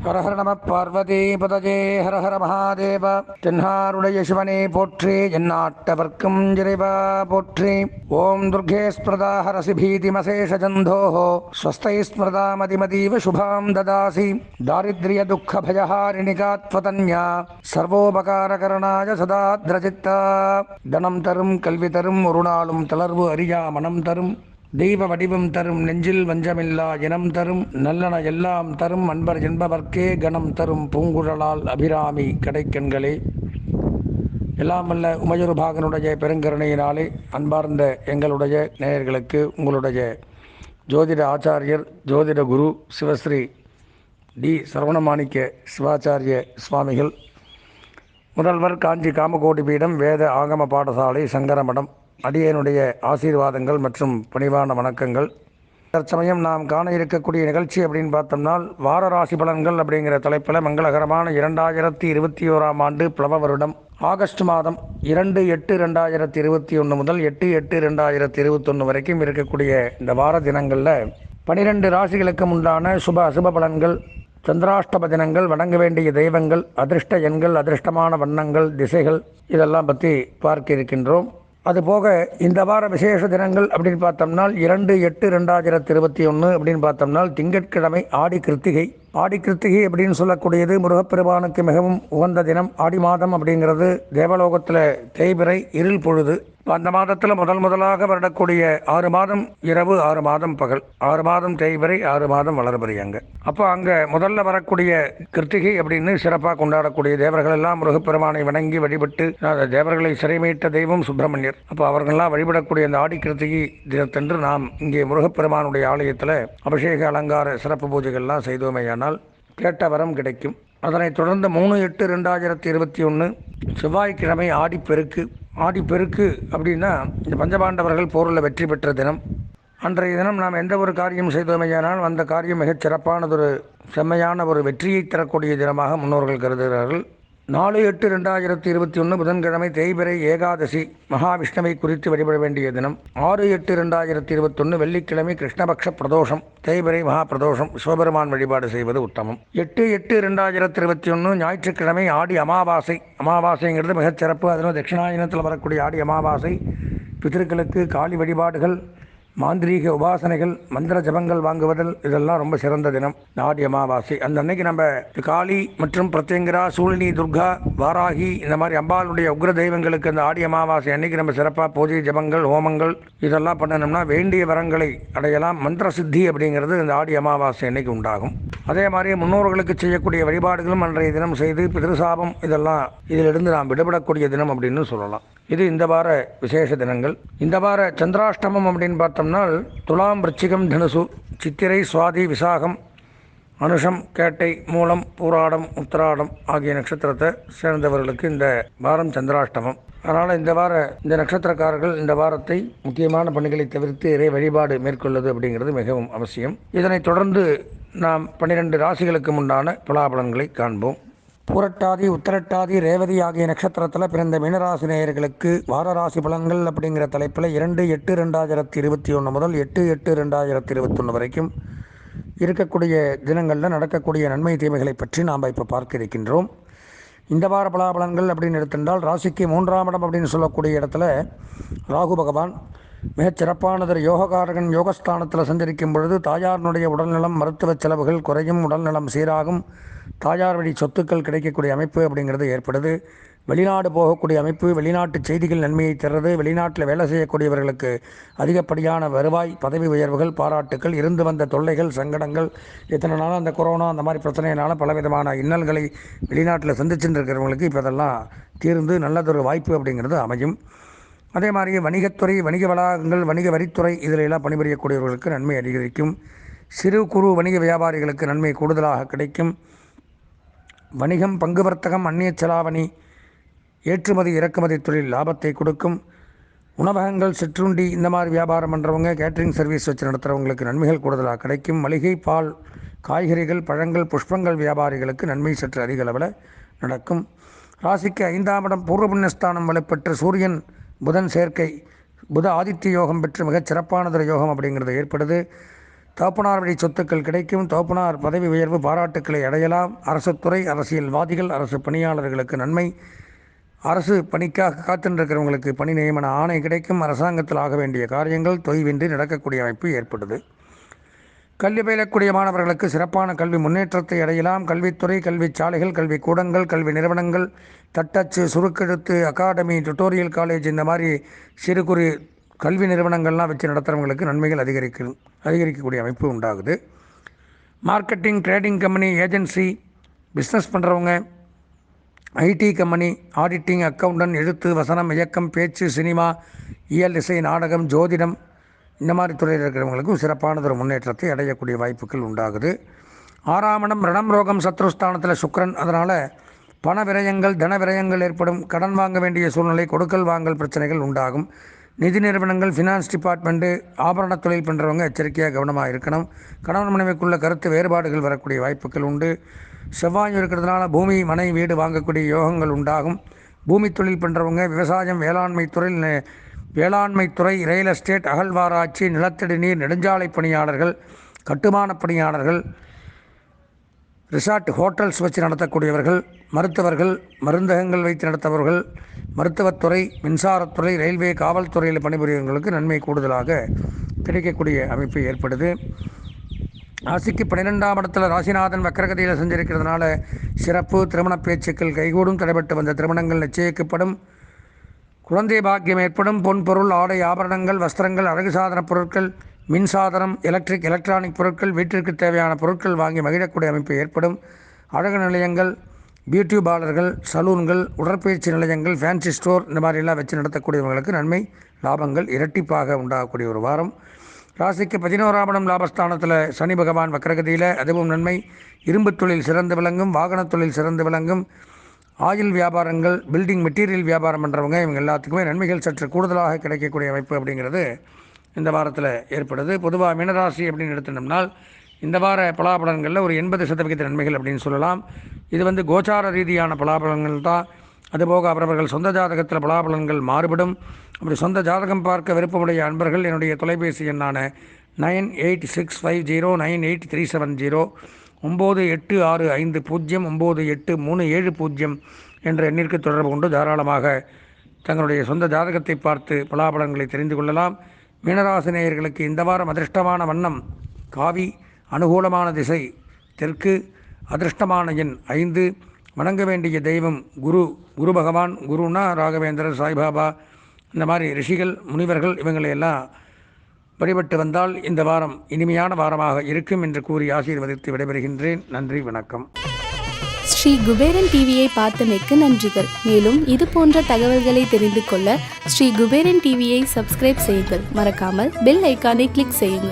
ஹர ஹர நம பார்வதி பதஜே ஹர ஹர மகாதேவ. தென்னாருடைய சிவனே போற்றி, எந்நாட்டவர்க்கும் இறைவா போற்றி. ஓம் துர்கே ஸ்மிருதா ஹரசி பீதிமசேஷ ஜந்தோஹோ ஸ்வஸ்தை ஸ்மிருதா மதிமதீவ சுபாம் ததாசி. தாரித்ரிய துக்க பயஹாரிணிகாத்வதன்யா சர்வோபகாரகரணாய சதா திரஜித்தா. தனம் தரும் கல்வி தரும் ஒரு நாளும் தளர்வு அறியா மனம் தரும் தெய்வ வடிவம் தரும் நெஞ்சில் வஞ்சமில்லா இனம் தரும் நல்லன எல்லாம் தரும் அன்பர் என்பவர்க்கே கணம் தரும் பூங்குழலால் அபிராமி கடைக்கண்களே. எல்லாம் வல்ல உமையொரு பாகனுடைய பெருங்கருணையினாலே அன்பார்ந்த எங்களுடைய நேயர்களுக்கு உங்களுடைய ஜோதிட ஆச்சாரியர் ஜோதிட குரு சிவஸ்ரீ டி சரவணமாணிக்க சிவாச்சாரிய சுவாமிகள், முதல்வர் காஞ்சி காமகோடி பீடம் வேத ஆகம பாடசாலை சங்கரமடம், அடியனுடைய ஆசீர்வாதங்கள் மற்றும் பணிவான வணக்கங்கள். தற்சமயம் நாம் காண இருக்கக்கூடிய நிகழ்ச்சி அப்படின்னு பார்த்தோம்னால் வார ராசி பலன்கள் அப்படிங்கிற தலைப்பில் மங்களகரமான 2021 ஆண்டு பிளவ வருடம் ஆகஸ்ட் மாதம் 2/8/2021 முதல் 8/8/2021 வரைக்கும் இருக்கக்கூடிய இந்த வார தினங்களில் 12 ராசிகளுக்கு உண்டான சுப அசுப பலன்கள், சந்திராஷ்டம தினங்கள், வணங்க வேண்டிய தெய்வங்கள், அதிர்ஷ்ட எண்கள், அதிர்ஷ்டமான வண்ணங்கள், திசைகள், இதெல்லாம் பற்றி பார்க்க இருக்கின்றோம். அதுபோக இந்த வார விசேஷ தினங்கள் அப்படின்னு பார்த்தோம்னால் 2/8/2021 அப்படின்னு பார்த்தோம்னால் திங்கட்கிழமை ஆடி கிருத்திகை. ஆடி கிருத்திகை அப்படின்னு சொல்லக்கூடியது முருகப்பெருமானுக்கு மிகவும் உகந்த தினம். ஆடி மாதம் அப்படிங்கிறது தேவலோகத்தில் தேய்பிறை இருள் பொழுது. அந்த மாதத்தில் முதலாக வரக்கூடிய 6 மாதம் இரவு, 6 மாதம் பகல், 6 மாதம் தேய்பிறை, 6 மாதம் வளர்பிறை. அப்போ அங்கே முதல்ல வரக்கூடிய கிருத்திகை அப்படின்னு சிறப்பாக கொண்டாடக்கூடிய தேவர்கள் எல்லாம் முருகப்பெருமானை வணங்கி வழிபட்டு தேவர்களை சிறைமீட்ட தெய்வம் சுப்பிரமணியர். அப்போ அவர்களெல்லாம் வழிபடக்கூடிய அந்த ஆடி கிருத்திகை தினத்தன்று நாம் இங்கே முருகப்பெருமானுடைய ஆலயத்தில் அபிஷேக அலங்கார சிறப்பு பூஜைகள்லாம் செய்தோமேயானால் கேட்ட வரம் கிடைக்கும். அதனைத் தொடர்ந்து 3/8/2021 செவ்வாய்க்கிழமை ஆடிப்பெருக்கு. ஆடிப்பெருக்கு அப்படின்னா இந்த பஞ்சபாண்டவர்கள் போரில் வெற்றி பெற்ற தினம். அன்றைய தினம் நாம் எந்த ஒரு காரியம் செய்தோமையானால் அந்த காரியம் மிகச் சிறப்பானதொரு செம்மையான ஒரு வெற்றியை தரக்கூடிய தினமாக முன்னோர்கள் கருதுகிறார்கள். 4/8/2021 புதன்கிழமை தேய்பிறை ஏகாதசி, மகாவிஷ்ணுவை குறித்து வழிபட வேண்டிய தினம். 6/8/2021 வெள்ளிக்கிழமை கிருஷ்ணபக்ஷ பிரதோஷம், தேய்பிறை மகா பிரதோஷம், சிவபெருமான் வழிபாடு செய்வது உத்தமம். 8/8/2021 ஞாயிற்றுக்கிழமை ஆடி அமாவாசை. அமாவாசைங்கிறது மிகச்சிறப்பு. அதிலும் தட்சிணாயனத்தில் வரக்கூடிய ஆடி அமாவாசை பிதர்களுக்கு காளி வழிபாடுகள், மாந்திரீக உபாசனைகள், மந்திர ஜபங்கள் வாங்குவதில் இதெல்லாம் ரொம்ப சிறந்த தினம் ஆடி அமாவாசை. அந்த அன்னைக்கு நம்ம காளி மற்றும் பிரத்யங்கரா, சூழினி, துர்கா, வாராகி இந்த மாதிரி அம்பாளுடைய உக்ர தெய்வங்களுக்கு அந்த ஆடி அமாவாசை அன்னைக்கு நம்ம சிறப்பாக பூஜை ஜபங்கள் ஹோமங்கள் இதெல்லாம் பண்ணணும்னா வேண்டிய வரங்களை அடையலாம். மந்திர சித்தி அப்படிங்கிறது இந்த ஆடி அமாவாசை அன்னைக்கு உண்டாகும். அதே மாதிரி முன்னோர்களுக்கு செய்யக்கூடிய வழிபாடுகளும் அன்றைய தினம் செய்து பிதிருசாபம் இதெல்லாம் இதிலிருந்து நாம் விடுபடக்கூடிய தினம் அப்படின்னு சொல்லலாம். இது இந்த வார விசேஷ தினங்கள். இந்த வார சந்திராஷ்டமம் அப்படின்னு பார்த்தோம்னால் துலாம், விருச்சிகம், தனுசு, சித்திரை, சுவாதி, விசாகம், அனுஷம், கேட்டை, மூலம், பூராடம், உத்திராடம் ஆகிய நட்சத்திரத்தை சேர்ந்தவர்களுக்கு இந்த வாரம் சந்திராஷ்டமம். அதனால் இந்த நட்சத்திரக்காரர்கள் இந்த வாரத்தை முக்கியமான பணிகளை தவிர்த்து இறை வழிபாடு மேற்கொள்வது அப்படிங்கிறது மிகவும் அவசியம். இதனைத் தொடர்ந்து நாம் 12 ராசிகளுக்கு உண்டான பலாபலன்களை காண்போம். பூரட்டாதி, உத்திரட்டாதி, ரேவதி ஆகிய நட்சத்திரத்தில் பிறந்த மீனராசி நேயர்களுக்கு வார ராசி பலன்கள் அப்படிங்கிற தலைப்பில் 2/8/2021 முதல் 8/8/2021 வரைக்கும் இருக்கக்கூடிய தினங்களில் நடக்கக்கூடிய நன்மை தீமைகளை பற்றி நாம் இப்போ பார்க்க இருக்கின்றோம். இந்த வார பலாபலன்கள் அப்படின்னு எடுத்துட்டால் ராசிக்கு 3ஆம் இடம் அப்படின்னு சொல்லக்கூடிய இடத்துல ராகு பகவான் மிகச் சிறப்பானதொரு யோககாரகன் யோகஸ்தானத்தில் சஞ்சரிக்கும் பொழுது தாயாரினுடைய உடல்நலம், மருத்துவ செலவுகள் குறையும், உடல்நலம் சீராகும், தாயார் வழி சொத்துக்கள் கிடைக்கக்கூடிய அமைப்பு அப்படிங்கிறது ஏற்படுது. வெளிநாடு போகக்கூடிய அமைப்பு, வெளிநாட்டு செய்திகள் நன்மையை தர்றது, வெளிநாட்டில் வேலை செய்யக்கூடியவர்களுக்கு அதிகப்படியான வருவாய், பதவி உயர்வுகள், பாராட்டுக்கள், இருந்து வந்த தொல்லைகள், சங்கடங்கள், இத்தனை நாளும் அந்த கொரோனா அந்த மாதிரி பிரச்சனையினால பலவிதமான இன்னல்களை வெளிநாட்டில் சந்திச்சுட்டு இருக்கிறவங்களுக்கு இப்போ அதெல்லாம் தீர்ந்து நல்லதொரு வாய்ப்பு அப்படிங்கிறது அமையும். அதே மாதிரி வணிகத்துறை, வணிக வளாகங்கள், வணிக வரித்துறை இதிலெல்லாம் பணிபுரியக்கூடியவர்களுக்கு நன்மை அதிகரிக்கும். சிறு குறு வணிக வியாபாரிகளுக்கு நன்மை கூடுதலாக கிடைக்கும். வணிகம், பங்கு வர்த்தகம், அந்நிய செலாவணி, ஏற்றுமதி இறக்குமதி தொழில் லாபத்தை கொடுக்கும். உணவகங்கள், சிற்றுண்டி இந்த மாதிரி வியாபாரம் பண்ணுறவங்க, கேட்ரிங் சர்வீஸ் வச்சு நடத்துகிறவங்களுக்கு நன்மைகள் கூடுதலாக கிடைக்கும். மளிகை, பால், காய்கறிகள், பழங்கள், புஷ்பங்கள் வியாபாரிகளுக்கு நன்மை சற்று அதிக அளவில் நடக்கும். ராசிக்கு 5ஆம் இடம் பூர்வ புண்ணியஸ்தானம் வலுப்பெற்ற சூரியன் புதன் சேர்க்கை புத ஆதித்ய யோகம் பெற்று மிகச் சிறப்பானதொரு யோகம் அப்படிங்கிறது ஏற்படுது. தகப்பனார் வழி சொத்துக்கள் கிடைக்கும். தகப்பனார் பதவி உயர்வு பாராட்டுக்களை அடையலாம். அரசு துறை, அரசியல்வாதிகள், அரசு பணியாளர்களுக்கு நன்மை. அரசு பணிக்காக காத்திருக்கிறவங்களுக்கு பணி நியமன ஆணை கிடைக்கும். அரசாங்கத்தில் ஆக வேண்டிய காரியங்கள் தொய்வின்றி நடக்கக்கூடிய அமைப்பு ஏற்படுது. கல்வி பயிலக்கூடிய மாணவர்களுக்கு சிறப்பான கல்வி முன்னேற்றத்தை அடையலாம். கல்வித்துறை, கல்வி சாலைகள், கல்வி கூடங்கள், கல்வி நிறுவனங்கள், தட்டச்சு, சுருக்கெழுத்து, அகாடமி, டுட்டோரியல் காலேஜ், இந்த மாதிரி சிறு குறு கல்வி நிறுவனங்கள்லாம் வச்சு நடத்துகிறவங்களுக்கு நன்மைகள் அதிகரிக்கக்கூடிய அமைப்பு உண்டாகுது. Marketing, trading company, agency, business பண்ணுறவங்க, ஐடி கம்பெனி, ஆடிட்டிங், அக்கௌண்டன்ட், எழுத்து, வசனம், இயக்கம், பேச்சு, சினிமா, இயல், இசை, நாடகம், ஜோதிடம், இந்த மாதிரி துறையில் இருக்கிறவங்களுக்கும் சிறப்பானதொரு முன்னேற்றத்தை அடையக்கூடிய வாய்ப்புகள் உண்டாகுது. 6ஆம் இடம் ரணம், ரோகம், சத்ருஸ்தானத்தில் சுக்கிரன். அதனால் பண விரயங்கள், தன விரயங்கள் ஏற்படும். கடன் வாங்க வேண்டிய சூழ்நிலை, கொடுக்கல் வாங்கல் பிரச்சனைகள் உண்டாகும். நிதி நிறுவனங்கள், ஃபினான்ஸ் டிபார்ட்மெண்ட்டு, ஆபரண தொழில் பண்ணுறவங்க எச்சரிக்கையாக கவனமாக இருக்கணும். கணவன் மனைவிக்குள்ள கருத்து வேறுபாடுகள் வரக்கூடிய வாய்ப்புகள் உண்டு. செவ்வாய் இருக்கிறதுனால பூமி, மனை, வீடு வாங்கக்கூடிய யோகங்கள் உண்டாகும். பூமி தொழில் பண்ணுறவங்க, விவசாயம், வேளாண்மை துறை, ரியல் எஸ்டேட், அகழ்வாராய்ச்சி, நிலத்தடி நீர், நெடுஞ்சாலை பணியாளர்கள், கட்டுமான பணியாளர்கள், ரிசார்ட், ஹோட்டல்ஸ் வச்சு நடத்தக்கூடியவர்கள், மருத்துவர்கள், மருந்தகங்கள் வைத்து நடத்தவர்கள், மருத்துவத்துறை, மின்சாரத்துறை, ரயில்வே, காவல்துறையில் பணிபுரியவர்களுக்கு நன்மை கூடுதலாக கிடைக்கக்கூடிய அமைப்பு ஏற்படுது. ராசிக்கு 12ஆம் இடத்துல ராசிநாதன் வக்கரகதியில் செஞ்சிருக்கிறதுனால சிறப்பு. திருமண பேச்சுக்கள் கைகூடும். தடைபட்டு வந்த திருமணங்கள் நிச்சயிக்கப்படும். குழந்தை பாக்கியம் ஏற்படும். பொன் பொருள், ஆடை, ஆபரணங்கள், வஸ்திரங்கள், அழகு சாதன பொருட்கள், மின்சாதனம், எலக்ட்ரானிக் பொருட்கள், வீட்டிற்கு தேவையான பொருட்கள் வாங்கி மகிழக்கூடிய அமைப்பு ஏற்படும். அழகு நிலையங்கள், பியூட்டி பார்லர்கள், சலூன்கள், உடற்பயிற்சி நிலையங்கள், ஃபேன்சி ஸ்டோர், இந்த மாதிரிலாம் வச்சு நடத்தக்கூடியவங்களுக்கு நன்மை லாபங்கள் இரட்டிப்பாக உண்டாகக்கூடிய ஒரு வாரம். ராசிக்கு 11ஆம் இடம் லாபஸ்தானத்தில் சனி பகவான் வக்கரகதியில், அதுவும் நன்மை. இரும்பு தொழில் சிறந்து விளங்கும். வாகன தொழில் சிறந்து விளங்கும். ஆயில் வியாபாரங்கள், பில்டிங் மெட்டீரியல் வியாபாரம் பண்ணுறவங்க, இவங்க எல்லாத்துக்குமே நன்மைகள் சற்று கூடுதலாக கிடைக்கக்கூடிய அமைப்பு அப்படிங்கிறது இந்த வாரத்தில் ஏற்படுது. பொதுவாக மீனராசி அப்படின்னு எடுத்துட்டோம்னால் இந்த வார பலாபலன்களில் ஒரு 80% நன்மைகள் அப்படின்னு சொல்லலாம். இது கோச்சார ரீதியான பலாபலன்கள் தான். அதுபோக அவரவர்கள் சொந்த ஜாதகத்தில் பலாபலன்கள் மாறுபடும். அப்படி சொந்த ஜாதகம் பார்க்க விருப்பமுடைய அன்பர்கள் என்னுடைய தொலைபேசி எண்ணான 9865098370 9865098370 என்ற எண்ணிற்கு தொடர்பு கொண்டு தாராளமாக தங்களுடைய சொந்த ஜாதகத்தை பார்த்து பலாபலன்களை தெரிந்து கொள்ளலாம். மீனராசி நேயர்களுக்கு இந்த வாரம் அதிர்ஷ்டமான வண்ணம் காவி, அனுகூலமான திசை தெற்கு, அதிர்ஷ்டமான எண் 5, வணங்க வேண்டிய தெய்வம் குரு பகவான். குருனா ராகவேந்திரர், சாய்பாபா, இந்த மாதிரி ரிஷிகள், முனிவர்கள், இவங்களையெல்லாம் வழிபட்டு வந்தால் இந்த வாரம் இனிமையான வாரமாக இருக்கும் என்று கூறி ஆசீர்வதித்து விடைபெறுகின்றேன். நன்றி, வணக்கம். ஸ்ரீ குபேரன் டிவியை பார்த்தமைக்கு நன்றிகள். மேலும் இது போன்ற தகவல்களை தெரிந்து கொள்ள ஸ்ரீ குபேரன் டிவியை சப்ஸ்கிரைப் செய்யுங்கள். மறக்காமல் பெல் ஐக்கானை கிளிக் செய்யுங்கள்.